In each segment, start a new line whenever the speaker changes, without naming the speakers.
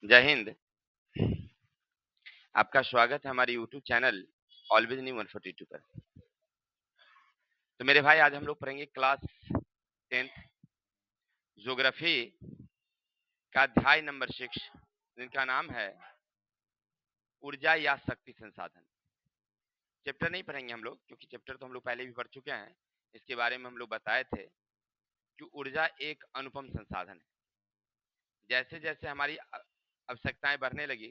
जय हिंद। आपका स्वागत है हमारे YouTube चैनल ऑलवेज न्यू 142 पर। तो मेरे भाई, आज हम लोग पढ़ेंगे क्लास 10th ज्योग्राफी का अध्याय नंबर 6, जिनका नाम है ऊर्जा या शक्ति संसाधन। चैप्टर नहीं पढ़ेंगे हम लोग, क्योंकि चैप्टर तो हम लोग पहले भी पढ़ चुके हैं। इसके बारे में हम लोग बताए थे कि ऊर्जा एक अनुपम संसाधन है। जैसे जैसे हमारी आवश्यकताएं बढ़ने लगी,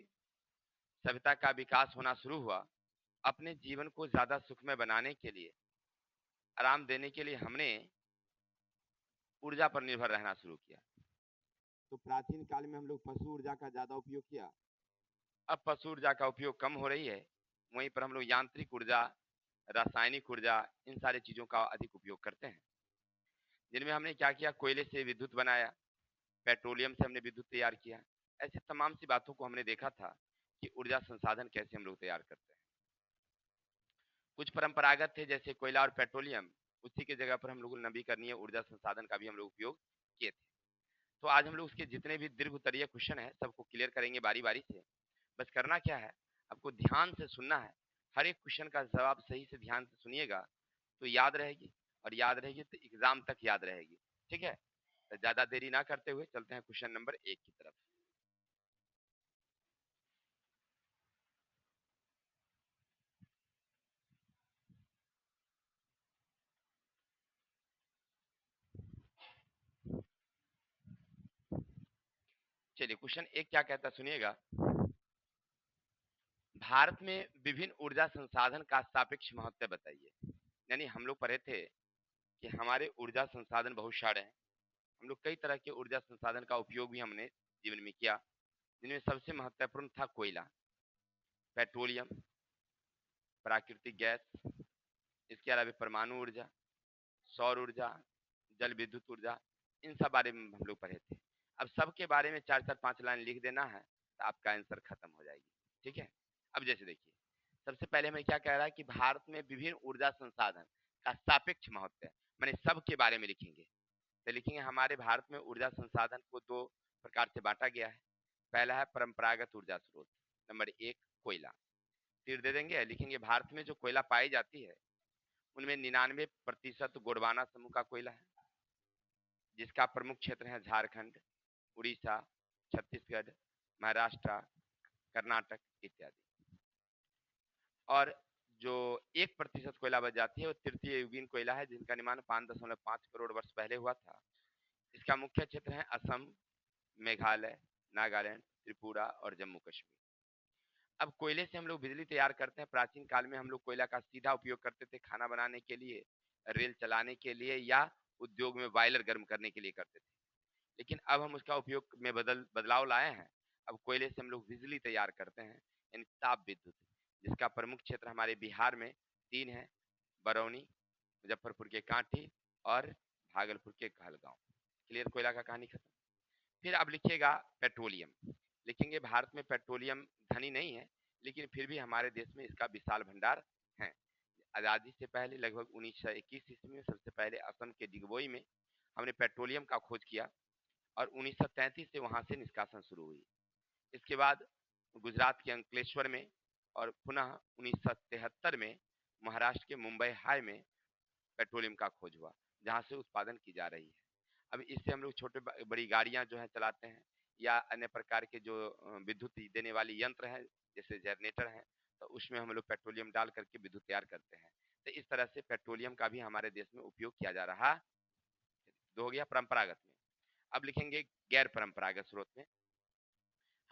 सभ्यता का विकास होना शुरू हुआ, अपने जीवन को ज्यादा सुखमय बनाने के लिए, आराम देने के लिए हमने ऊर्जा पर निर्भर रहना शुरू किया। तो प्राचीन काल में हम लोग पशु ऊर्जा का ज्यादा उपयोग किया। अब पशु ऊर्जा का उपयोग कम हो रही है, वहीं पर हम लोग यांत्रिक ऊर्जा, रासायनिक ऊर्जा, इन सारी चीजों का अधिक उपयोग करते हैं। जिनमें हमने क्या किया, कोयले से विद्युत बनाया, पेट्रोलियम से हमने विद्युत तैयार किया। ऐसे तमाम सी बातों को हमने देखा था कि ऊर्जा संसाधन कैसे हम लोग तैयार करते हैं। कुछ परंपरागत थे जैसे कोयला और पेट्रोलियम, उसी के जगह पर हम लोग नवीकरणीय ऊर्जा संसाधन का भी हम लोग उपयोग किए थे। तो आज हम लोग उसके जितने भी दीर्घ उत्तरीय क्वेश्चन है सबको क्लियर करेंगे बारी बारी से। बस करना क्या है, आपको ध्यान से सुनना है। हर एक क्वेश्चन का जवाब सही से ध्यान से सुनिएगा तो याद रहेगी, और याद रहेगी तो एग्जाम तक याद रहेगी। ठीक है, तो ज्यादा देरी ना करते हुए चलते हैं क्वेश्चन नंबर 1 की तरफ। चलिए, क्वेश्चन 1 क्या कहता सुनिएगा। भारत में विभिन्न ऊर्जा संसाधन का सापेक्ष महत्व बताइए। यानी हम लोग पढ़े थे कि हमारे ऊर्जा संसाधन बहुत सारे हैं। हम लोग कई तरह के ऊर्जा संसाधन का उपयोग भी हमने जीवन में किया, जिनमें सबसे महत्वपूर्ण था कोयला, पेट्रोलियम, प्राकृतिक गैस, इसके अलावा परमाणु ऊर्जा, सौर ऊर्जा, जल विद्युत ऊर्जा, इन सब बारे में हम लोग पढ़े थे। अब सबके बारे में 4-4-5 लाइन लिख देना है तो आपका आंसर खत्म हो जाएगी। ठीक है, अब जैसे देखिए, सबसे पहले हमें क्या कह रहा है कि भारत में विभिन्न ऊर्जा संसाधन का सापेक्ष महत्व है, माने सबके बारे में लिखेंगे। तो लिखेंगे हमारे भारत में ऊर्जा संसाधन को 2 प्रकार से बांटा गया है। पहला है परंपरागत ऊर्जा स्रोत, नंबर 1 कोयला। तीर दे देंगे, लिखेंगे भारत में जो कोयला पाई जाती है उनमें 99% गोंडवाना समूह का कोयला है, जिसका प्रमुख क्षेत्र है झारखंड, उड़ीसा, छत्तीसगढ़, महाराष्ट्र, कर्नाटक इत्यादि। और जो 1% कोयला बच जाती है वो तृतीय युगीन कोयला है, जिनका निर्माण 5.5 करोड़ वर्ष पहले हुआ था। इसका मुख्य क्षेत्र है असम, मेघालय, नागालैंड, त्रिपुरा और जम्मू कश्मीर। अब कोयले से हम लोग बिजली तैयार करते हैं। प्राचीन काल में हम लोग कोयला का सीधा उपयोग करते थे, खाना बनाने के लिए, रेल चलाने के लिए, या उद्योग में बॉयलर गर्म करने के लिए करते थे। लेकिन अब हम उसका उपयोग में बदलाव लाए हैं। अब कोयले से हम लोग बिजली तैयार करते हैं, यानी ताप विद्युत, जिसका प्रमुख क्षेत्र हमारे बिहार में 3 है, बरौनी, मुजफ्फरपुर के कांठी और भागलपुर के कहलगांव। क्लियर, कोयला का कहानी खत्म। फिर अब लिखिएगा पेट्रोलियम। लिखेंगे भारत में पेट्रोलियम धनी नहीं है, लेकिन फिर भी हमारे देश में इसका विशाल भंडार है। आज़ादी से पहले लगभग 1921 ईस्वी में सबसे पहले असम के डिगबोई में हमने पेट्रोलियम का खोज किया और 1933 से वहां से निष्कासन शुरू हुई। इसके बाद गुजरात के अंकलेश्वर में और पुनः 1973 में महाराष्ट्र के मुंबई हाई में पेट्रोलियम का खोज हुआ, जहां से उत्पादन की जा रही है। अब इससे हम लोग छोटे बड़ी गाड़ियां जो है चलाते हैं, या अन्य प्रकार के जो विद्युत देने वाली यंत्र हैं जैसे जनरेटर हैं, तो उसमें हम लोग पेट्रोलियम डाल करके विद्युत तैयार करते हैं। तो इस तरह से पेट्रोलियम का भी हमारे देश में उपयोग किया जा रहा। तो हो गया परंपरागत में। अब लिखेंगे गैर परंपरागत स्रोत में।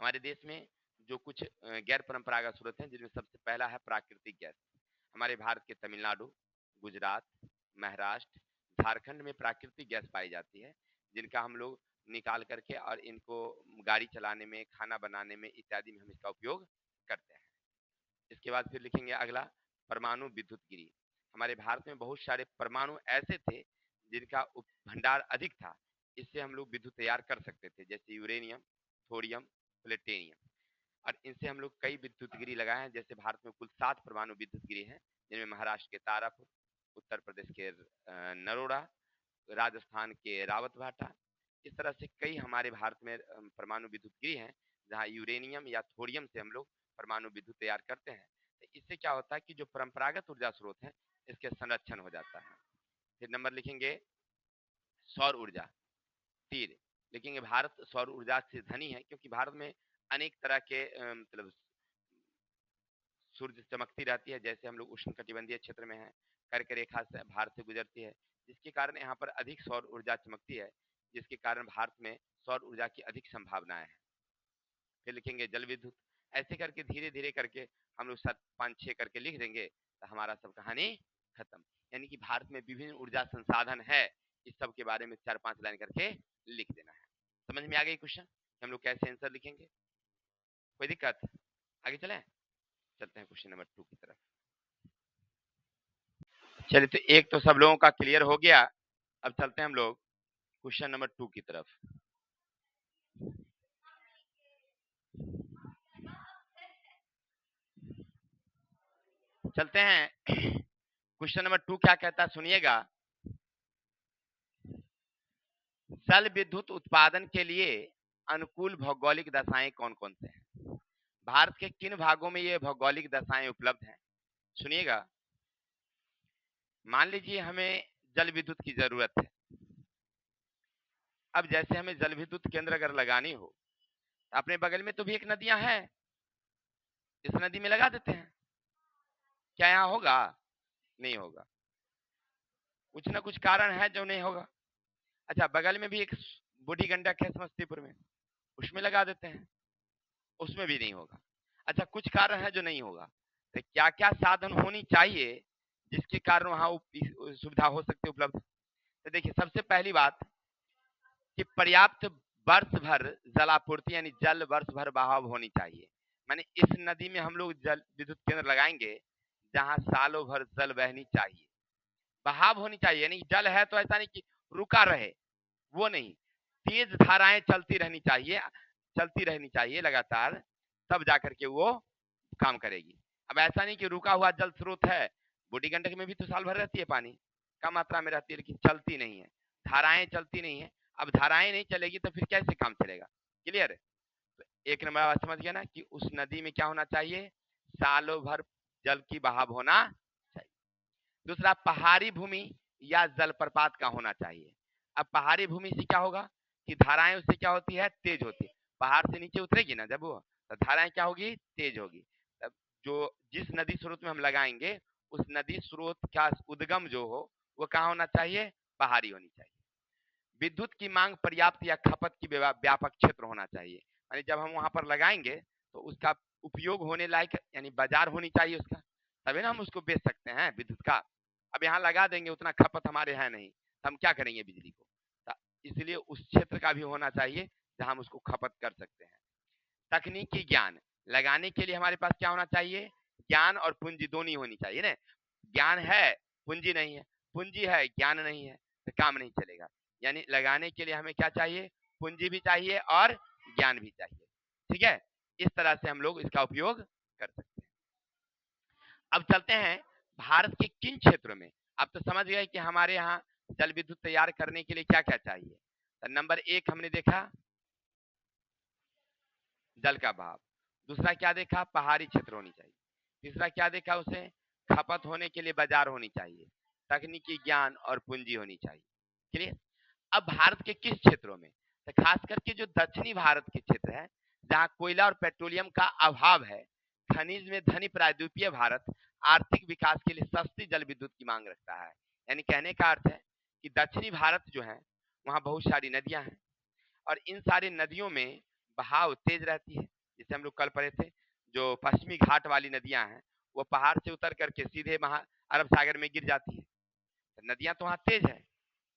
हमारे देश में जो कुछ गैर परंपरागत स्रोत हैं, जिनमें सबसे पहला है प्राकृतिक गैस। हमारे भारत के तमिलनाडु, गुजरात, महाराष्ट्र, झारखंड में प्राकृतिक गैस पाई जाती है, जिनका हम लोग निकाल करके और इनको गाड़ी चलाने में, खाना बनाने में इत्यादि में हम इसका उपयोग करते हैं। इसके बाद फिर लिखेंगे अगला परमाणु विद्युत गिरी। हमारे भारत में बहुत सारे परमाणु ऐसे थे जिनका भंडार अधिक था, इससे हम लोग विद्युत तैयार कर सकते थे, जैसे यूरेनियम, थोरियम, प्लेटिनियम। और इनसे हम लोग कई विद्युत गिरी लगाए हैं। जैसे भारत में कुल 7 परमाणु विद्युत गिरी हैं, जिनमें महाराष्ट्र के तारापुर, उत्तर प्रदेश के नरोड़ा, राजस्थान के रावतभाटा, इस तरह से कई हमारे भारत में परमाणु विद्युत गृह हैं जहाँ यूरेनियम या थोरियम से हम लोग परमाणु विद्युत तैयार करते हैं। तो इससे क्या होता है कि जो परंपरागत ऊर्जा स्रोत है इसके संरक्षण हो जाता है। फिर नंबर लिखेंगे सौर ऊर्जा। तीन लिखेंगे भारत सौर ऊर्जा से धनी है क्योंकि भारत में अनेक तरह के मतलब सूर्य चमकती रहती है। जैसे हम लोग उष्ण कटिबंधीय क्षेत्र में हैं, कर्क रेखा से भारत से गुजरती है, जिसके कारण यहाँ पर अधिक सौर ऊर्जा चमकती है, जिसके कारण भारत में सौर ऊर्जा की अधिक संभावनाएं हैं। फिर लिखेंगे जल विद्युत। ऐसे करके धीरे धीरे करके हम लोग 7 5 6 करके लिख देंगे तो हमारा सब कहानी खत्म। यानी कि भारत में विभिन्न ऊर्जा संसाधन है, इस सब के बारे में 4 5 लाइन करके लिख देना है। समझ में आ गई क्वेश्चन हम लोग कैसे आंसर लिखेंगे? कोई दिक्कत? आगे चलें, चलते हैं क्वेश्चन नंबर 2 की तरफ। चलिए, तो एक तो सब लोगों का क्लियर हो गया। अब चलते हैं हम लोग क्वेश्चन नंबर 2 की तरफ। चलते हैं। क्वेश्चन नंबर 2 क्या कहता है सुनिएगा। जल विद्युत उत्पादन के लिए अनुकूल भौगोलिक दशाएं कौन कौन से हैं? भारत के किन भागों में ये भौगोलिक दशाएं उपलब्ध हैं? सुनिएगा। मान लीजिए हमें जल विद्युत की जरूरत है। अब जैसे हमें जल विद्युत केंद्र अगर लगानी हो तो अपने बगल में तो भी एक नदियां हैं, इस नदी में लगा देते हैं। क्या यहाँ होगा? नहीं होगा। कुछ ना कुछ कारण है जो नहीं होगा। अच्छा, बगल में भी एक बूढ़ी गंडक है समस्तीपुर में, उसमें लगा देते हैं, उसमें भी नहीं होगा। अच्छा, कुछ कारण है जो नहीं होगा। तो क्या क्या साधन होनी चाहिए जिसके कारण वहां सुविधा हो सकती है उपलब्ध? तो देखिए, सबसे पहली बात कि पर्याप्त वर्ष भर जलापूर्ति यानी जल वर्ष भर बहाव होनी चाहिए। माने इस नदी में हम लोग जल विद्युत केंद्र लगाएंगे जहां सालों भर जल बहनी चाहिए, बहाव होनी चाहिए। यानी जल है तो ऐसा नहीं कि रुका रहे, वो नहीं, तेज धाराएं चलती रहनी चाहिए लगातार, तब जाकर के वो काम करेगी। अब ऐसा नहीं कि रुका हुआ जल स्रोत है, बूढ़ी गंडक में भी तो साल भर रहती है, पानी कम मात्रा में रहती है, लेकिन चलती नहीं है, धाराएं चलती नहीं है। अब धाराएं नहीं चलेगी तो फिर कैसे काम चलेगा? क्लियर है? तो एक नंबर बात समझ गया ना कि उस नदी में क्या होना चाहिए? सालों भर जल की बहाव होना चाहिए। दूसरा, पहाड़ी भूमि या जलप्रपात का होना चाहिए। अब पहाड़ी भूमि से क्या होगा कि धाराएं उससे क्या होती है? तेज होती है। पहाड़ से नीचे उतरेगी ना जब वो, तो धाराएं क्या होगी? तेज होगी। तब जो जिस नदी स्रोत में हम लगाएंगे उस नदी स्रोत का उद्गम जो हो वो कहाँ होना चाहिए? पहाड़ी होनी चाहिए। विद्युत की मांग पर्याप्त या खपत की व्यापक क्षेत्र होना चाहिए। यानी जब हम वहां पर लगाएंगे तो उसका उपयोग होने लायक यानी बाजार होनी चाहिए उसका, तभी ना हम उसको बेच सकते हैं विद्युत का। अब यहाँ लगा देंगे, उतना खपत हमारे यहाँ नहीं, तो हम क्या करेंगे बिजली को? इसलिए उस क्षेत्र का भी होना चाहिए जहां हम उसको खपत कर सकते हैं। तकनीकी ज्ञान, लगाने के लिए हमारे पास क्या होना चाहिए? ज्ञान और पूंजी दोनों होनी चाहिए ना। ज्ञान है, पूंजी नहीं है, पूंजी है, ज्ञान नहीं है, तो काम नहीं चलेगा। यानी लगाने के लिए हमें क्या चाहिए? पूंजी भी चाहिए और ज्ञान भी चाहिए। ठीक है, इस तरह से हम लोग इसका उपयोग कर सकते हैं। अब चलते हैं भारत के किन क्षेत्रों में। अब तो समझ गए कि हमारे यहाँ जल विद्युत तैयार करने के लिए क्या क्या चाहिए। तो नंबर 1 हमने देखा जल का बहाव। दूसरा क्या देखा? पहाड़ी क्षेत्र होनी चाहिए। तीसरा क्या देखा उसे? खपत होने के लिए बाजार होनी चाहिए। तकनीकी ज्ञान और पूंजी होनी चाहिए। क्लियर? अब भारत के किस क्षेत्रों में? तो खास करके जो दक्षिणी भारत के क्षेत्र है जहाँ कोयला और पेट्रोलियम का अभाव है, खनिज में धनी प्रायद्वीपीय भारत आर्थिक विकास के लिए सस्ती जल विद्युत की मांग रखता है। यानी कहने का अर्थ है कि दक्षिणी भारत जो है वहाँ बहुत सारी नदियां हैं और इन सारी नदियों में बहाव तेज रहती है। जैसे हम लोग कल पढ़े थे, जो पश्चिमी घाट वाली नदियां हैं वो पहाड़ से उतर करके सीधे अरब सागर में गिर जाती है। तो नदियां तो वहाँ तेज है।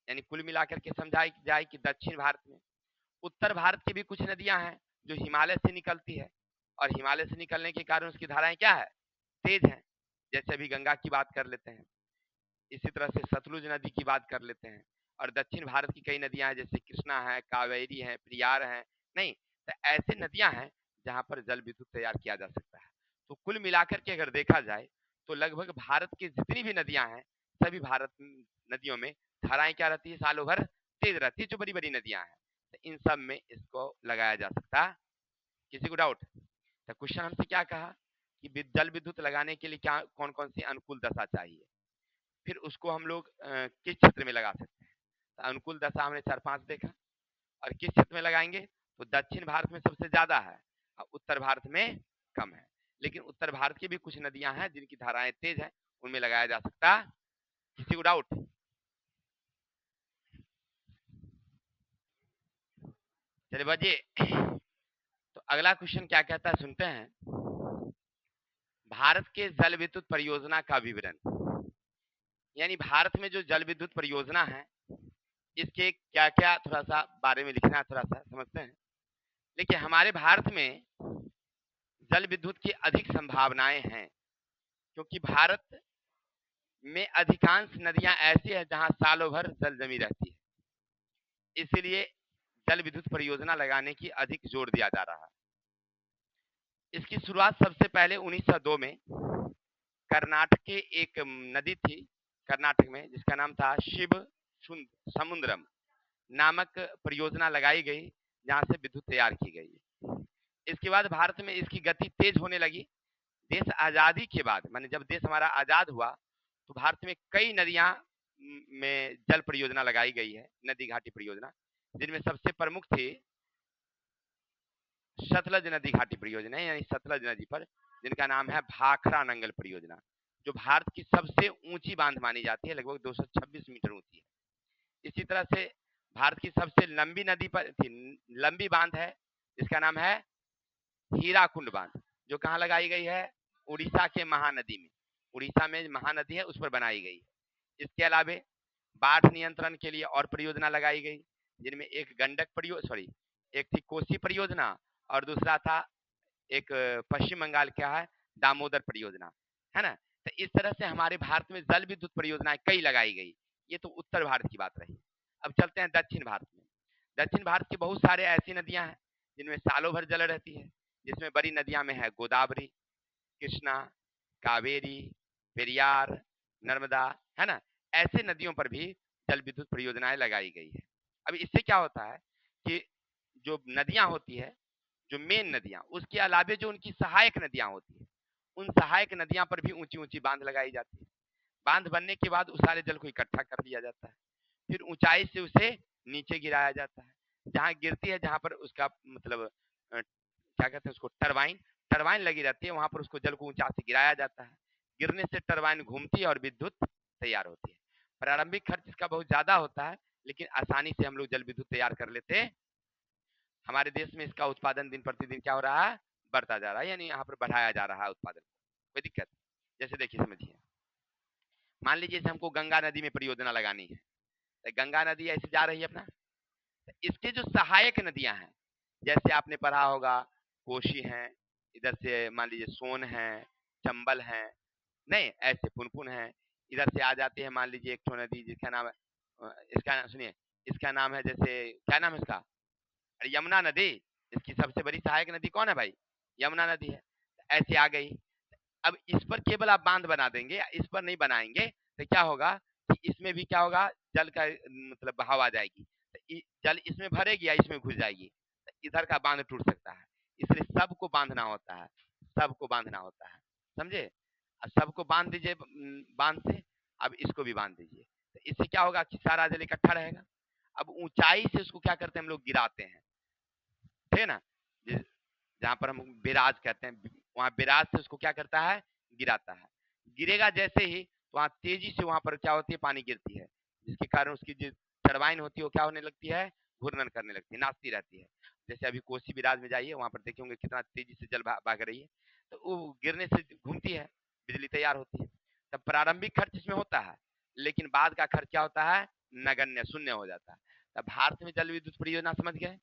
यानी कुल मिलाकर के समझाई जाए कि दक्षिण भारत में, उत्तर भारत की भी कुछ नदियां हैं जो हिमालय से निकलती है और हिमालय से निकलने के कारण उसकी धाराएं क्या है? तेज है। जैसे अभी गंगा की बात कर लेते हैं, इसी तरह से सतलुज नदी की बात कर लेते हैं, और दक्षिण भारत की कई नदियां हैं जैसे कृष्णा है, कावेरी है, प्रियार है। नहीं, तो ऐसे नदियां हैं जहां पर जल विद्युत तैयार किया जा सकता है। तो कुल मिलाकर के अगर देखा जाए तो लगभग भारत की जितनी भी नदियां हैं सभी भारत नदियों में धाराएं क्या रहती है? सालों भर तेज रहती है, जो बड़ी बड़ी नदियां हैं। तो इन सब में इसको लगाया जा सकता। किसी को डाउट? तो क्वेश्चन हमसे क्या कहा कि जल विद्युत लगाने के लिए क्या कौन कौन सी अनुकूल दशा चाहिए, फिर उसको हम लोग किस क्षेत्र में लगा सकते हैं। तो अनुकूल दशा हमने 4-5 देखा, और किस क्षेत्र में लगाएंगे, तो दक्षिण भारत में सबसे ज्यादा है और उत्तर भारत में कम है। लेकिन उत्तर भारत की भी कुछ नदियां हैं जिनकी धाराएं तेज है, उनमें लगाया जा सकता। किसी को डाउट? चलिए बजिए। तो अगला क्वेश्चन क्या कहता है, सुनते हैं। भारत के जल विद्युत परियोजना का विवरण, यानी भारत में जो जल विद्युत परियोजना है इसके क्या क्या थोड़ा सा बारे में लिखना है, थोड़ा सा समझते हैं। देखिए हमारे भारत में जल विद्युत की अधिक संभावनाएं हैं, क्योंकि भारत में अधिकांश नदियां ऐसी है जहां सालों भर जल जमी रहती है, इसीलिए जल विद्युत परियोजना लगाने की अधिक जोर दिया जा रहा है। इसकी शुरुआत सबसे पहले 1902 में कर्नाटक के एक नदी थी कर्नाटक में, जिसका नाम था शिव समुद्रम नामक परियोजना लगाई गई, जहां से विद्युत तैयार की गई। इसके बाद भारत में इसकी गति तेज होने लगी। देश आजादी के बाद, माने जब देश हमारा आजाद हुआ, तो भारत में कई नदियां में जल परियोजना लगाई गई है, नदी घाटी परियोजना, जिनमें सबसे प्रमुख थी सतलज नदी घाटी परियोजना, यानी सतलज नदी पर, जिनका नाम है भाखड़ा नंगल परियोजना, जो भारत की सबसे ऊंची बांध मानी जाती है, लगभग 226 मीटर ऊंची है। इसी तरह से भारत की सबसे लंबी नदी पर लंबी बांध है, जिसका नाम है हीराकुंड बांध, जो कहाँ लगाई गई है, उड़ीसा के महानदी में। उड़ीसा में महानदी है, उस पर बनाई गई है। इसके अलावा बाढ़ नियंत्रण के लिए और परियोजना लगाई गई, जिनमें एक गंडक परियोजना, एक थी कोसी परियोजना, और दूसरा था एक पश्चिम बंगाल क्या है, दामोदर परियोजना, है ना। तो इस तरह से हमारे भारत में जल विद्युत परियोजनाएं कई लगाई गई। ये तो उत्तर भारत की बात रही। अब चलते हैं दक्षिण भारत में। दक्षिण भारत की बहुत सारे ऐसी नदियां हैं जिनमें सालों भर जल रहती है, जिसमें बड़ी नदियां में है गोदावरी, कृष्णा, कावेरी, पेरियार, नर्मदा, है ना। ऐसे नदियों पर भी जल विद्युत परियोजनाएं लगाई गई है। अब इससे क्या होता है कि जो नदियां होती है, जो मेन नदियां, उसके अलावे जो उनकी सहायक नदियां होती है, उन सहायक नदियां पर भी ऊंची ऊंची बांध लगाई जाती है। बांध बनने के बाद उस सारे जल को इकट्ठा कर लिया जाता है, फिर ऊंचाई से उसे नीचे गिराया जाता है। जहां गिरती है, जहां पर उसका मतलब क्या कहते हैं उसको, टरबाइन टरबाइन लगी रहती है, वहां पर उसको जल को ऊंचा से गिराया जाता है। गिरने से टरबाइन घूमती है और विद्युत तैयार होती है। प्रारंभिक खर्च इसका बहुत ज्यादा होता है, लेकिन आसानी से हम लोग जल विद्युत तैयार कर लेते हैं। हमारे देश में इसका उत्पादन दिन प्रतिदिन क्या हो रहा है, बढ़ता जा रहा है, यानी यहाँ पर बढ़ाया जा रहा है उत्पादन। कोई दिक्कत? जैसे देखिए समझिए, मान लीजिए हमको गंगा नदी में परियोजना लगानी है, तो गंगा नदी ऐसे जा रही है अपना, तो इसके जो सहायक नदियां हैं, जैसे आपने पढ़ा होगा कोशी है, इधर से मान लीजिए सोन है, चंबल है, नहीं ऐसे पुनपुन है, इधर से आ जाती है मान लीजिए एक नदी जिसका नाम है इसका सुनिए, इसका नाम है, जैसे क्या नाम है इसका, यमुना नदी। इसकी सबसे बड़ी सहायक नदी कौन है भाई, यमुना नदी है। ऐसे आ गई, अब इस पर केवल आप बांध बना देंगे, इस पर नहीं बनाएंगे, तो क्या होगा कि इसमें भी क्या होगा, जल का मतलब बहाव आ जाएगी, तो जल इसमें भरेगी या इसमें घुस जाएगी, तो इधर का बांध टूट सकता है। इसलिए सबको बांधना होता है, सबको बांधना होता है, समझे। सबको बांध दीजिए बांध से, अब इसको भी बांध दीजिए, तो इससे क्या होगा कि सारा जल इकट्ठा रहेगा। अब ऊंचाई से उसको क्या करते हैं हम लोग, गिराते हैं, ठीक है ना। जहां पर हम बिराज कहते हैं, वहां बिराज से उसको क्या करता है, गिराता है। गिरेगा जैसे ही, तो वहां तेजी से वहां पर क्या होती है, पानी गिरती है, जिसके कारण उसकी जो टरबाइन होती है वो क्या होने लगती है, घूर्णन करने लगती है, नाचती रहती है। जैसे अभी कोसी बिराज में जाइए, वहां पर देखेंगे कितना तेजी से जल भाग रही है, तो वो गिरने से घूमती है, बिजली तैयार होती है। तब प्रारंभिक खर्च इसमें होता है, लेकिन बाद का खर्च क्या होता है, नगण्य, शून्य हो जाता है। तब भारत में जल विद्युत परियोजना समझ गए,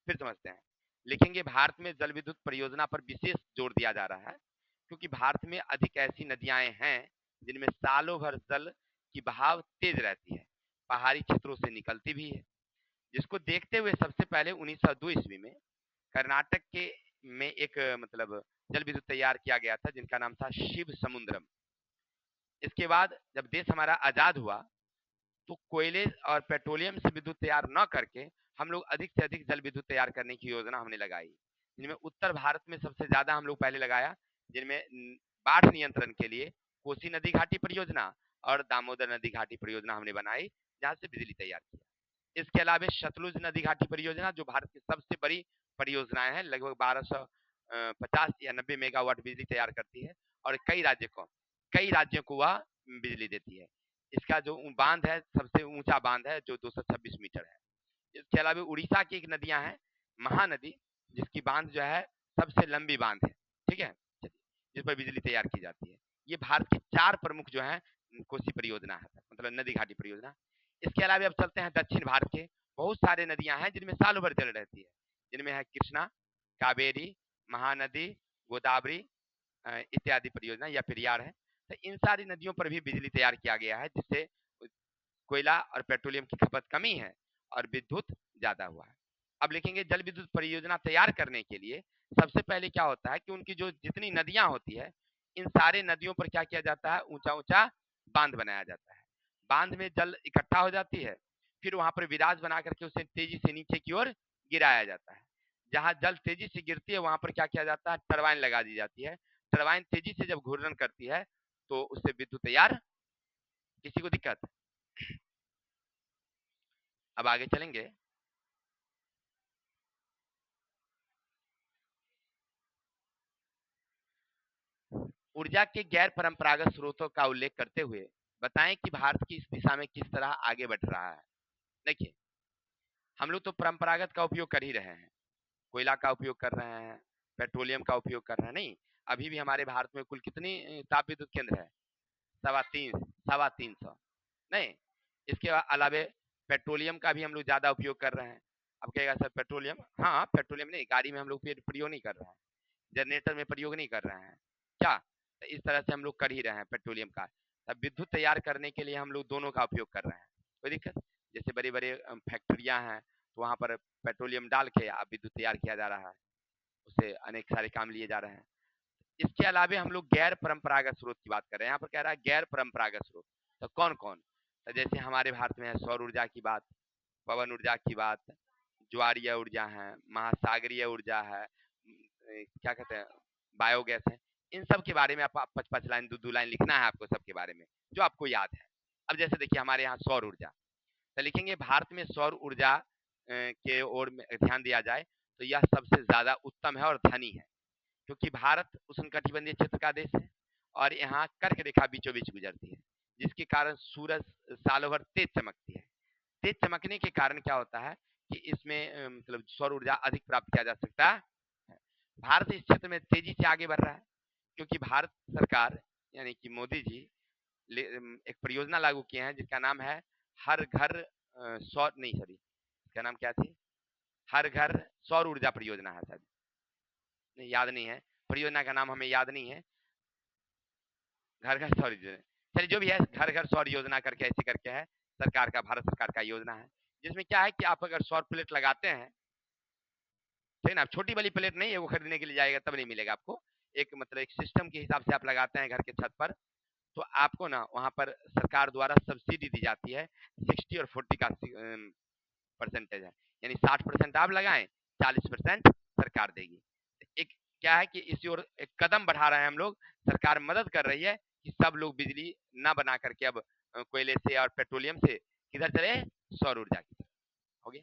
फिर समझते हैं। लिखेंगे भारत में जल विद्युत परियोजना पर विशेष जोर दिया जा रहा है, क्योंकि भारत में अधिक ऐसी नदियां हैं जिनमें सालों भर जल की बहाव तेज रहती है, पहाड़ी क्षेत्रों से निकलती भी है। जिसको देखते हुए सबसे पहले 1902 ईस्वी में कर्नाटक के में एक मतलब जल विद्युत तैयार किया गया था, जिनका नाम था शिव समुद्रम। इसके बाद जब देश हमारा आजाद हुआ, तो कोयले और पेट्रोलियम से विद्युत तैयार न करके हम लोग अधिक से अधिक जल विद्युत तैयार करने की योजना हमने लगाई, जिनमें उत्तर भारत में सबसे ज्यादा हम लोग पहले लगाया, जिनमें बाढ़ नियंत्रण के लिए कोसी नदी घाटी परियोजना और दामोदर नदी घाटी परियोजना हमने बनाई, जहां से बिजली तैयार किया। इसके अलावा सतलुज नदी घाटी परियोजना जो भारत की सबसे बड़ी परियोजनाएं हैं, लगभग 1250 या 90 मेगावाट बिजली तैयार करती है और कई राज्यों को वह बिजली देती है। इसका जो बांध है सबसे ऊंचा बांध है जो 226 मीटर है। इसके अलावा उड़ीसा की एक नदियां हैं, महानदी, जिसकी बांध जो है सबसे लंबी बांध है, ठीक है, जिस पर बिजली तैयार की जाती है। ये भारत की 4 प्रमुख जो है कोसी परियोजना है, मतलब नदी घाटी परियोजना। इसके अलावा अब चलते हैं दक्षिण भारत के, बहुत सारे नदियां हैं जिनमें साल भर जल रहती है, जिनमें है कृष्णा, कावेरी, महानदी, गोदावरी इत्यादि परियोजना या पेरियार है। तो इन सारी नदियों पर भी बिजली तैयार किया गया है, जिससे कोयला और पेट्रोलियम की खपत कमी है और विद्युत ज्यादा हुआ है। अब लिखेंगे जल विद्युत परियोजना तैयार करने के लिए सबसे पहले क्या होता है कि उनकी जो जितनी नदियां होती है, इन सारे नदियों पर क्या किया जाता है, ऊंचा ऊंचा बांध बनाया जाता है। बांध में जल इकट्ठा हो जाती है, फिर वहां पर विराज बना करके उसे तेजी से नीचे की ओर गिराया जाता है। जहां जल तेजी से गिरती है वहां पर क्या किया जाता है, टरबाइन लगा दी जाती है। टरबाइन तेजी से जब घूर्णन करती है तो उससे विद्युत तैयार। किसी को दिक्कत? अब आगे चलेंगे। ऊर्जा के गैर परंपरागत स्रोतों का उल्लेख करते हुए बताएं कि भारत की इस दिशा में किस तरह आगे बढ़ रहा है। देखिए, हम लोग तो परंपरागत का उपयोग कर ही रहे हैं, कोयला का उपयोग कर रहे हैं, पेट्रोलियम का उपयोग कर रहे हैं। नहीं, अभी भी हमारे भारत में कुल कितनी ताप विद्युत केंद्र है? 350 नहीं, इसके अलावे पेट्रोलियम का भी हम लोग ज्यादा उपयोग कर रहे हैं। अब कहेगा सर पेट्रोलियम, हाँ पेट्रोलियम नहीं, गाड़ी में हम लोग प्रयोग नहीं कर रहे हैं, जनरेटर में प्रयोग नहीं कर रहे हैं क्या? तो इस तरह से हम लोग कर ही रहे हैं पेट्रोलियम का। तब विद्युत तैयार करने के लिए हम लोग दोनों का उपयोग कर रहे हैं, कोई दिक्कत? जैसे बड़ी बड़ी फैक्ट्रियां हैं तो वहां पर पेट्रोलियम डाल के अब विद्युत तैयार किया जा रहा है, उससे अनेक सारे काम लिए जा रहे हैं। इसके अलावा हम लोग गैर परंपरागत स्रोत की बात कर रहे हैं, यहाँ पर कह रहा है गैर परंपरागत स्रोत। तो कौन कौन? तो जैसे हमारे भारत में है सौर ऊर्जा की बात, पवन ऊर्जा की बात, ज्वारीय ऊर्जा है, महासागरीय ऊर्जा है, क्या कहते हैं, बायोगैस है। इन सब के बारे में आप 5-5 लाइन 2-2 लाइन लिखना है आपको, सबके बारे में जो आपको याद है। अब जैसे देखिए हमारे यहाँ सौर ऊर्जा, तो लिखेंगे भारत में सौर ऊर्जा के ओर ध्यान दिया जाए तो यह सबसे ज्यादा उत्तम है और धनी है, क्योंकि भारत उष्णकटिबंधीय क्षेत्र का देश है और यहाँ कर्क रेखा बीचों बीच गुजरती है, जिसके कारण सूरज सालों भर तेज चमकती है। तेज चमकने के कारण क्या होता है कि इसमें मतलब सौर ऊर्जा अधिक प्राप्त किया जा सकता है। भारत इस क्षेत्र में तेजी से आगे बढ़ रहा है, क्योंकि भारत सरकार यानी कि मोदी जी एक परियोजना लागू किए हैं जिसका नाम है हर घर सौर नहीं सॉरी, इसका नाम क्या थी, हर घर सौर ऊर्जा परियोजना है शायद, नहीं याद नहीं है, परियोजना का नाम हमें याद नहीं है। घर घर सौर योजना, चलिए जो भी है, घर घर सौर योजना करके ऐसे करके है, सरकार का, भारत सरकार का योजना है, जिसमें क्या है कि आप अगर सौर प्लेट लगाते हैं, ठीक ना, छोटी वाली प्लेट नहीं है, वो खरीदने के लिए जाएगा तब नहीं मिलेगा आपको, एक मतलब एक सिस्टम के हिसाब से आप लगाते हैं घर के छत पर, तो आपको ना वहां पर सरकार द्वारा सब्सिडी दी जाती है, 60 और 40 का परसेंटेज है, यानी 60% आप लगाएं, 40% सरकार देगी। एक क्या है कि इसी ओर एक कदम बढ़ा रहे हैं हम लोग, सरकार मदद कर रही है कि सब लोग बिजली ना बना करके अब कोयले से और पेट्रोलियम से किधर चले, सौर ऊर्जा की तरफ। हो गया,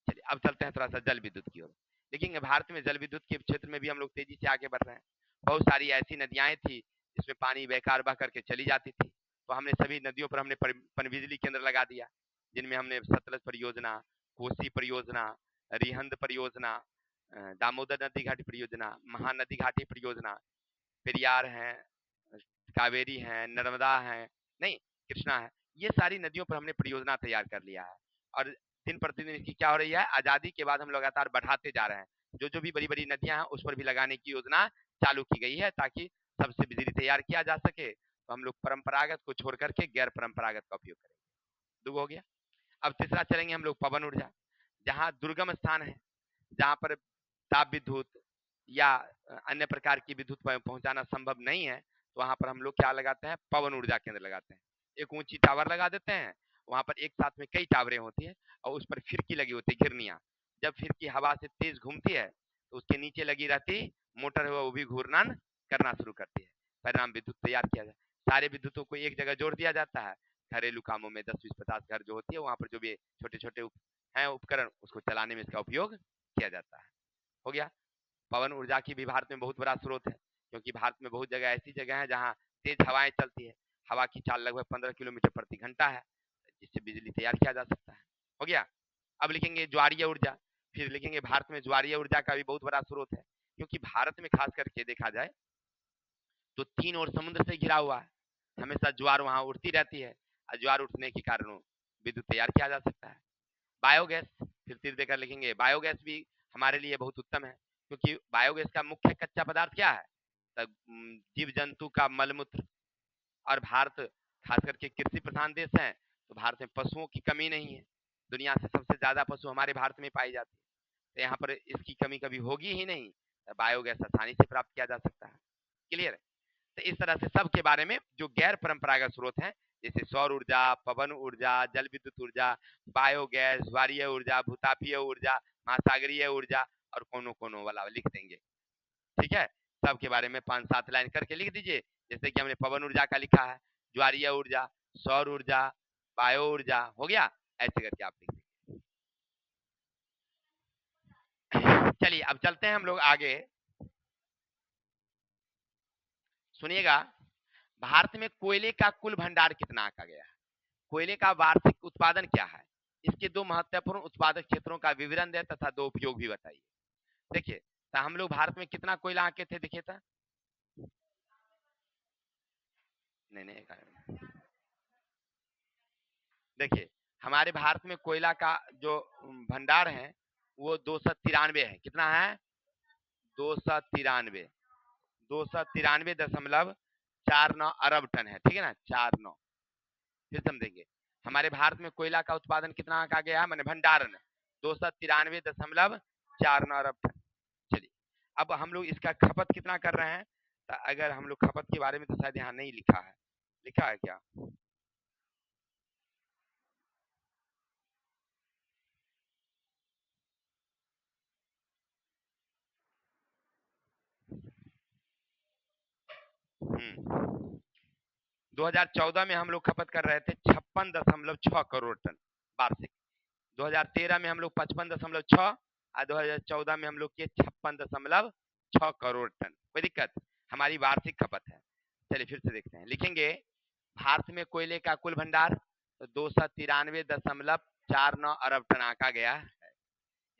चलिए अब चलते हैं थोड़ा सा जल विद्युत की ओर। देखिए भारत में जल विद्युत के क्षेत्र में भी हम लोग तेजी से आगे बढ़ रहे हैं। बहुत सारी ऐसी नदियां थी जिसमें पानी बेकार बह करके चली जाती थी, तो हमने सभी नदियों पर हमने पनबिजली केंद्र लगा दिया, जिनमें हमने सतलज परियोजना, कोसी परियोजना, रिहंद परियोजना, दामोदर नदी घाटी परियोजना, महानदी घाटी परियोजना, पेरियार है, कावेरी है, नर्मदा है, नहीं कृष्णा है, ये सारी नदियों पर हमने परियोजना तैयार कर लिया है। और दिन प्रतिदिन इसकी क्या हो रही है, आजादी के बाद हम लगातार बढ़ाते जा रहे हैं, जो जो भी बड़ी बड़ी नदियां हैं उस पर भी लगाने की योजना चालू की गई है, ताकि सबसे बिजली तैयार किया जा सके। तो हम लोग परंपरागत को छोड़ करके गैर परंपरागत का उपयोग करेंगे। दो हो गया। अब तीसरा चलेंगे हम लोग पवन ऊर्जा, जहाँ दुर्गम स्थान है, जहाँ पर ताप विद्युत या अन्य प्रकार की विद्युत पहुंचाना संभव नहीं है, तो वहां पर हम लोग क्या लगाते हैं, पवन ऊर्जा केंद्र लगाते हैं। एक ऊंची टावर लगा देते हैं, वहां पर एक साथ में कई टावरें होती है और उस पर फिरकी लगी होती है, घिरनियां। जब फिरकी हवा से तेज घूमती है तो उसके नीचे लगी रहती मोटर है वो भी घूर्णन करना शुरू करती है, परिणाम विद्युत तैयार किया जाए। सारे विद्युतों को एक जगह जोड़ दिया जाता है। घरेलू कामों में 10-20-50 घर जो होती है वहां पर जो भी छोटे छोटे हैं उपकरण उसको चलाने में इसका उपयोग किया जाता है। हो गया। पवन ऊर्जा की भी भारत में बहुत बड़ा स्रोत है, क्योंकि भारत में बहुत जगह ऐसी जगह है जहाँ तेज हवाएं चलती है। हवा की चाल लगभग 15 किलोमीटर प्रति घंटा है, जिससे बिजली तैयार किया जा सकता है। हो गया। अब लिखेंगे ज्वारीय ऊर्जा। फिर लिखेंगे भारत में ज्वारीय ऊर्जा का भी बहुत बड़ा स्रोत है, क्योंकि भारत में खास करके देखा जाए तो 3 ओर समुद्र से घिरा हुआ है। हमेशा ज्वार वहां उठती रहती है और ज्वार उठने के कारण विद्युत तैयार किया जा सकता है। बायोगैस, फिर तीर देकर लिखेंगे बायोगैस भी हमारे लिए बहुत उत्तम है, क्योंकि बायोगैस का मुख्य कच्चा पदार्थ क्या है? जीव जंतु का मलमूत्र। और भारत खास करके कृषि प्रधान देश है, तो भारत में पशुओं की कमी नहीं है। दुनिया से सबसे ज्यादा पशु हमारे भारत में पाई जाती है, तो यहाँ पर इसकी कमी कभी होगी ही नहीं। तो बायोगैस आसानी से प्राप्त किया जा सकता है। क्लियर? तो इस तरह से सब के बारे में जो गैर परंपरागत स्रोत हैं, जैसे सौर ऊर्जा, पवन ऊर्जा, जल विद्युत ऊर्जा, बायोगैस, ज्वारीय ऊर्जा, भूतापीय ऊर्जा, महासागरीय ऊर्जा और कोनो कोनो वाला लिख देंगे। ठीक है, सब के बारे में 5-7 लाइन करके लिख दीजिए। जैसे कि हमने पवन ऊर्जा का लिखा है, ज्वारीय ऊर्जा, सौर ऊर्जा, बायो ऊर्जा। हो गया, ऐसे करके आप लिख दीजिए। चलिए अब चलते हैं हम लोग आगे। सुनिएगा, भारत में कोयले का कुल भंडार कितना आंका गया है? कोयले का वार्षिक उत्पादन क्या है? इसके दो महत्वपूर्ण उत्पादक क्षेत्रों का विवरण दें तथा दो उपयोग भी बताइए। देखिए, तो हम लोग भारत में कितना कोयला आंके थे, देखिए था। नहीं नहीं, देखिए हमारे भारत में कोयला का जो भंडार है वो 293 है। कितना है? 293, 293.49 अरब टन है। ठीक है ना, 49। फिर समझेंगे, हमारे भारत में कोयला का उत्पादन कितना आंका गया है, मैंने भंडारण 293.49 अरब टन। चलिए, अब हम लोग इसका खपत कितना कर रहे हैं? तो अगर हम लोग खपत के बारे में तो शायद यहाँ नहीं लिखा है, लिखा है क्या? 2014 में हम लोग खपत कर रहे थे 56.6 करोड़ टन वार्षिक। 2013 में हम लोग 55.6 और 2014 में हम लोग किए 56.6 करोड़ टन। कोई दिक्कत? हमारी वार्षिक खपत है। चलिए फिर से देखते हैं, लिखेंगे भारत में कोयले का कुल भंडार 293.49 अरब टन आंका गया है।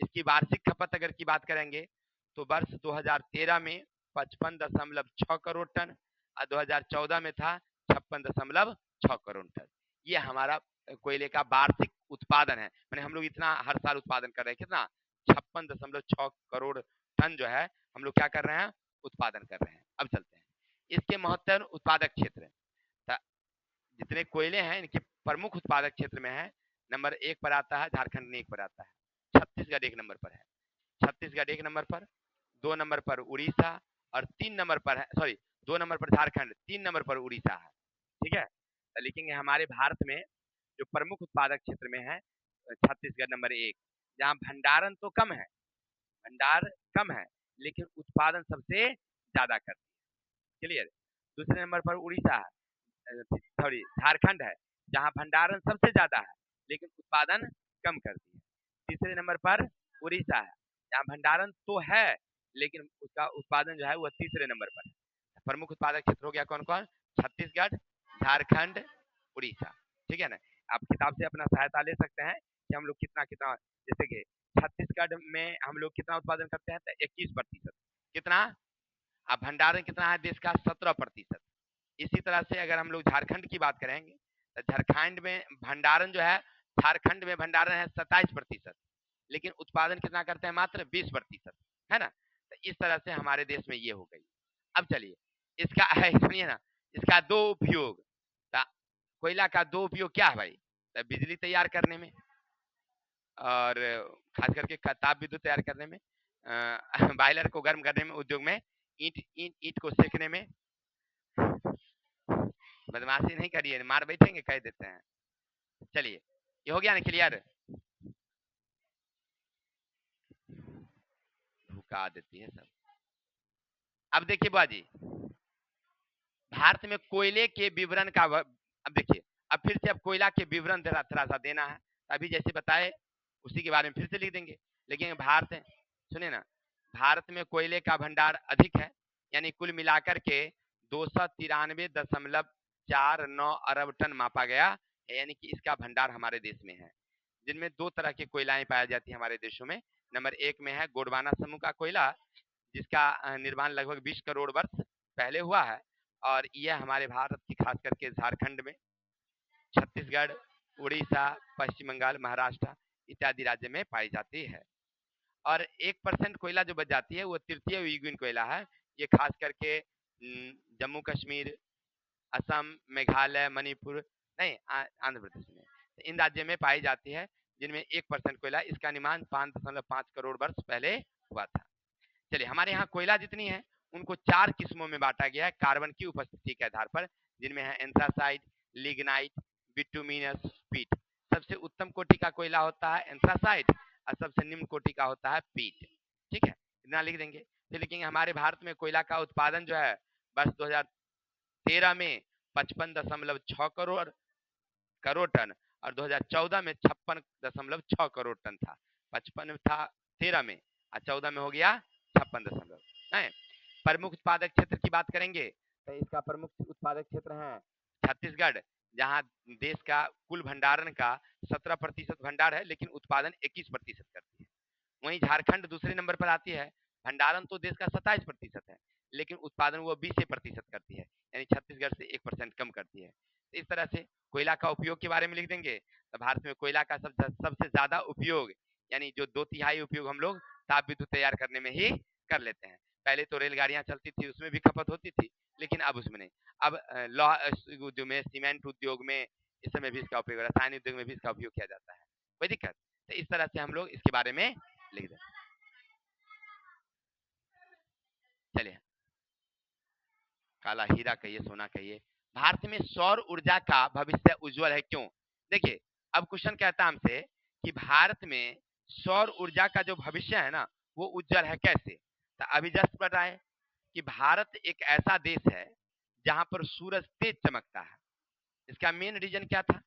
इसकी वार्षिक खपत अगर की बात करेंगे तो वर्ष 2013 में 55.6 करोड़ टन और 2014 में था 56.6 करोड़ टन। ये हमारा कोयले का वार्षिक उत्पादन है। मैंने हम लोग इतना हर साल उत्पादन कर रहे हैं। कितना? 56.6 करोड़ टन जो है हम लोग क्या कर रहे हैं, उत्पादन कर रहे हैं। अब चलते हैं, इसके महत्वपूर्ण उत्पादक क्षेत्र। जितने कोयले हैं इनके प्रमुख उत्पादक क्षेत्र में है, नंबर 1 पर आता है झारखंड में, 1 पर आता है छत्तीसगढ़, 1 नंबर पर है छत्तीसगढ़, 1 नंबर पर, 2 नंबर पर उड़ीसा और 3 नंबर पर है, सॉरी 2 नंबर पर झारखंड, 3 नंबर पर उड़ीसा है। ठीक है, तो लिखेंगे हमारे भारत में जो प्रमुख उत्पादक क्षेत्र में है छत्तीसगढ़ नंबर 1, जहाँ भंडारण तो कम है, भंडार कम है लेकिन उत्पादन सबसे ज्यादा करती है। क्लियर? दूसरे नंबर पर उड़ीसा है, सॉरी झारखंड है, जहाँ भंडारण सबसे ज्यादा है लेकिन उत्पादन कम करती है। तीसरे नंबर पर उड़ीसा है, जहाँ भंडारण तो है लेकिन उसका उत्पादन जो है वह तीसरे नंबर पर है। प्रमुख उत्पादक क्षेत्र हो गया कौन कौन? छत्तीसगढ़, झारखंड, उड़ीसा। ठीक है ना, आप किताब से अपना सहायता ले सकते हैं कि हम लोग कितना कितना, जैसे कि छत्तीसगढ़ में हम लोग कितना उत्पादन करते हैं, तो 21%। कितना? अब भंडारण कितना है देश का? 17%। इसी तरह से अगर हम लोग झारखंड की बात करेंगे तो झारखंड में भंडारण जो है, झारखंड में भंडारण है 27%, लेकिन उत्पादन कितना करते हैं? मात्र 20%। है ना, तो इस तरह से हमारे देश में ये हो गई। अब चलिए इसका है, सुनिए ना, इसका दो उपयोग। कोयला का दो उपयोग क्या है भाई? तो बिजली तैयार करने में और खास करके ताप विद्युत तैयार करने में, बॉयलर को गर्म करने में, उद्योग में ईंट ईंट ईंट को सेकने में। बदमाशी नहीं करिए, मार बैठेंगे, कह देते हैं। चलिए ये हो गया ना क्लियर। धोखा देती है सब। अब देखिए बुआ जी, भारत में कोयले के विवरण का अब देखिए, अब फिर से अब कोयला के विवरण थोड़ा सा देना है, अभी जैसे बताए उसी के बारे में फिर से लिख देंगे। लेकिन भारत, सुनिए ना, भारत में कोयले का भंडार अधिक है, यानी कुल मिलाकर के 293.49 अरब टन मापा गया है, यानी कि इसका भंडार हमारे देश में है, जिनमें दो तरह की कोयलाएं पाई जाती है हमारे देशों में। नंबर एक में है गोंडवाना समूह का कोयला, जिसका निर्माण लगभग 20 करोड़ वर्ष पहले हुआ है, और यह हमारे भारत की खास करके झारखंड में, छत्तीसगढ़, उड़ीसा, पश्चिम बंगाल, महाराष्ट्र इत्यादि राज्य में पाई जाती है। और 1% कोयला जो बच जाती है वो तृतीय युगीन कोयला है। ये खास करके जम्मू कश्मीर, असम, मेघालय, मणिपुर, नहीं आंध्र प्रदेश में, इन राज्यों में पाई जाती है, जिनमें 1% कोयला, इसका निर्माण 5.5 करोड़ वर्ष पहले हुआ था। चलिए, हमारे यहाँ कोयला जितनी है उनको 4 किस्मों में बांटा गया है कार्बन की उपस्थिति के आधार पर, जिनमें है एंथ्रासाइट, लिग्नाइट, बिटुमिनस, पीट। सबसे उत्तम कोटि का कोयला होता है एंथ्रासाइट, और सबसे निम्न कोटि का होता है पीट। ठीक है, इतना लिख देंगे। फिर लिखेंगे हमारे भारत में कोयला का उत्पादन जो है वर्ष 2013 में 55.6 करोड़ टन, और 2014 में 56.6 करोड़ टन था। 55 था 13 में, और 14 में हो गया 56 प्रमुख उत्पादक क्षेत्र की बात करेंगे तो इसका प्रमुख उत्पादक क्षेत्र है छत्तीसगढ़, जहां देश का कुल भंडारण का 17% भंडार है, लेकिन उत्पादन 21% करती है। वहीं झारखंड दूसरे नंबर पर आती है, भंडारण तो देश का 27% है, लेकिन उत्पादन वो 20% करती है, यानी छत्तीसगढ़ से 1% कम करती है। तो इस तरह से कोयला का उपयोग के बारे में लिख देंगे, तो भारत में कोयला का सबसे ज्यादा उपयोग, यानी जो 2/3 उपयोग हम लोग ताप विद्युत तैयार करने में ही कर लेते हैं। पहले तो रेलगाड़ियां चलती थी, उसमें भी खपत होती थी, लेकिन अब उसमें नहीं। अब लौह उद्योग में, सीमेंट उद्योग में, इस समय भी इसका उपयोग, रसायन उद्योग में भी इसका उपयोग किया जाता है। कोई दिक्कत? तो इस तरह से हम लोग इसके बारे में लिख दें। चलिए, काला हीरा कहिए, सोना कहिए, भारत में सौर ऊर्जा का भविष्य उज्जवल है, क्यों? देखिए, अब क्वेश्चन कहता है हमसे कि भारत में सौर ऊर्जा का जो भविष्य है ना वो उज्जवल है कैसे। तो अभी जस्ट पढ़ रहा है कि भारत एक ऐसा देश है जहां पर सूरज तेज चमकता है। इसका मेन रीजन क्या था?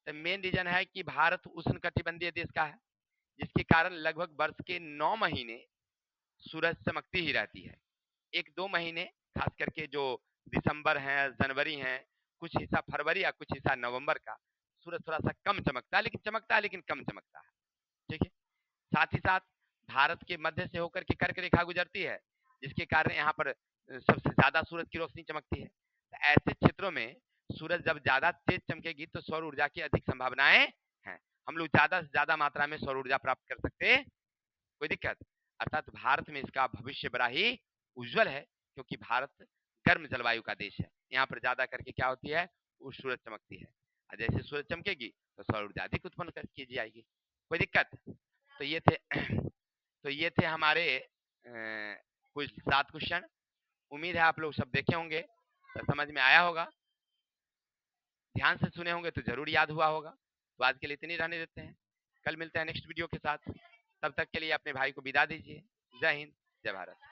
तो मेन रीजन है कि भारत उष्ण कटिबंधीय देश का है, जिसके कारण लगभग वर्ष के 9 महीने सूरज चमकती ही रहती है। 1-2 महीने, खास करके जो दिसंबर है, जनवरी है, कुछ हिस्सा फरवरी या कुछ हिस्सा नवंबर का, सूरज थोड़ा सा कम चमकता है, लेकिन चमकता है, लेकिन कम चमकता है। ठीक है, साथ ही साथ भारत के मध्य से होकर के कर्क रेखा गुजरती है, जिसके कारण यहाँ पर सबसे ज्यादा सूरज की रोशनी चमकती है। तो ऐसे क्षेत्रों में सूरज जब ज्यादा तेज चमकेगी तो सौर ऊर्जा की अधिक संभावनाएं हैं, हम लोग ज्यादा से ज्यादा मात्रा में सौर ऊर्जा प्राप्त कर सकते हैं। कोई दिक्कत? अर्थात भारत में इसका भविष्य बड़ा ही उज्जवल है, क्योंकि भारत गर्म जलवायु का देश है। यहाँ पर ज्यादा करके क्या होती है, वो सूरज चमकती है, और जैसे सूरज चमकेगी तो सौर ऊर्जा अधिक उत्पन्न की जाएगी। कोई दिक्कत? तो ये थे तो ये थे हमारे कुछ 7 क्वेश्चन। उम्मीद है आप लोग सब देखे होंगे, तो समझ में आया होगा, ध्यान से सुने होंगे तो जरूर याद हुआ होगा। तो आज के लिए इतनी रहने देते हैं, कल मिलते हैं नेक्स्ट वीडियो के साथ। तब तक के लिए अपने भाई को विदा दीजिए। जय हिंद, जय भारत।